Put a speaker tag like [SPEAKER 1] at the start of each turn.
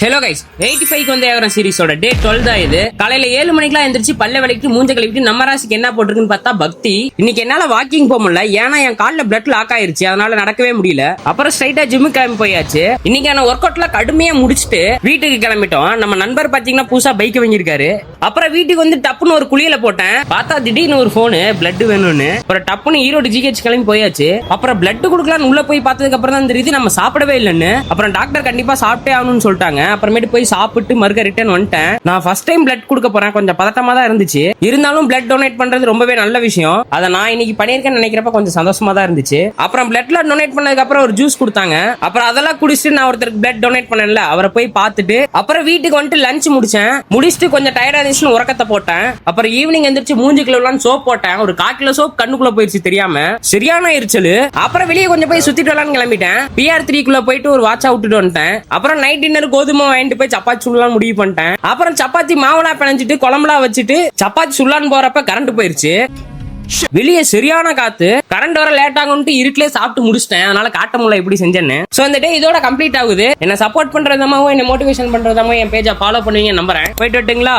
[SPEAKER 1] Hello guys, 85 வந்து ஏவரம் சீரிஸோட டே 12 தான் இது. காலையில 7 மணிக்கெல்லாம் எந்திரிச்சு பல்ல விளக்கிட்டு மூஞ்ச கழுவிட்டு நம்ம ராசிக்கு என்ன போட்டிருக்குன்னு பார்த்தா பக்தி. இன்னைக்கு என்னால வாக்கிங் போக முடியல, ஏன்னா என் கால்ல பிளட் லாக் ஆயிருச்சு, அதனால நடக்கவே முடியல. அப்புறம் ஸ்ட்ரைட்டா ஜிம்முக்கு கிளம்பி போயாச்சு. இன்னைக்கான ஒர்க் அவுட்ல கடுமையா முடிச்சுட்டு வீட்டுக்கு கிளம்பிட்டோம். நம்ம நண்பர் பாத்தீங்கன்னா புதுசா பைக் வாங்கியிருக்காரு. அப்புறம் வீட்டுக்கு வந்து டப்புன்னு ஒரு குளியல போட்டேன். பார்த்தா திடீர்னு ஒரு போனு பிளட் வேணும்னு. அப்புறம் டப்புன்னு ஈரோடு ஜிஹெச் கிளம்பி போயாச்சு. அப்புறம் பிளட் கொடுக்கலான்னு உள்ள போய் பார்த்ததுக்கு அப்புறம் தான் தெரியுது நம்ம சாப்பிடவே இல்லைன்னு. அப்புறம் டாக்டர் கண்டிப்பா சாப்பிட்டே ஆகணும்னு சொல்லிட்டாங்க. அப்புறமேட்டு போய் சாப்பிட்டு மறுக்க ரிட்டர்ன் வந்துட்டேன். நான் ஃபர்ஸ்ட் டைம் பிளட் கொடுக்க போறேன், கொஞ்சம் பதட்டமா தான் இருந்துச்சு. இருந்தாலும் பிளட் டொனேட் பண்றது ரொம்பவே நல்ல விஷயம். அதை நான் இன்னைக்கு பண்ணிருக்கேன்னு நினைக்கிறப்ப கொஞ்சம் சந்தோஷமா தான் இருந்துச்சு. அப்புறம் பிளட்ல டொனேட் பண்ணதுக்கு அப்புறம் ஒரு ஜூஸ் கொடுத்தாங்க. அப்புறம் அதெல்லாம் குடிச்சிட்டு நான் ஒருத்தருக்கு பிளட் டொனேட் பண்ணல, அவரை போய் பார்த்துட்டு அப்புறம் வீட்டுக்கு வந்துட்டு லஞ்ச் முடிச்சுட்டு கொஞ்சம் டயர்டா இருந்துச்சுன்னு உறக்கத்தை போட்டேன். அப்புறம் ஈவினிங் எந்திரிச்சு மூஞ்சி கிலோலாம் சோப் போட்டேன். ஒரு 1/4 கிலோ சோப் கண்ணுக்குள்ள போயிருச்சு தெரியாம, சரியான எரிச்சல். அப்புறம் வெளியே கொஞ்சம் போய் சுத்திட்டு வரலான்னு கிளம்பிட்டேன். PR3 குள்ள போயிட்டு ஒரு வாட்சா விட்டுட்டு வந்துட்டேன். அப்புறம் நைட் டின்னர் கோதுமை வாங்கிட்டு போய் சப்பாத்தி சுடலாம் முடிவு பண்ணிட்டேன். அப்புறம் சப்பாத்தி மாவுலாம் பிணைஞ்சிட்டு குழம்புலாம் வச்சுட்டு சப்பாத்தி சுடலான்னு போறப்ப கரண்ட் போயிருச்சு. வெளியே சரியான காத்து, கரண்ட் வர லேட் ஆகும்னு இருட்டிலே சாப்பிட்டு முடிச்சிட்டேன். அதனால காட்ட முடியல எப்படி செஞ்சேன்னு. சோ இந்த டே இதோட கம்ப்ளீட் ஆகுது. என்ன சப்போர்ட் பண்றதாமோ என்ன மோட்டிவேஷன் பண்றதாமோ என் பேஜை ஃபாலோ பண்ணுவீங்க நம்புறேன். போயிட்டு வரட்டுங்களா?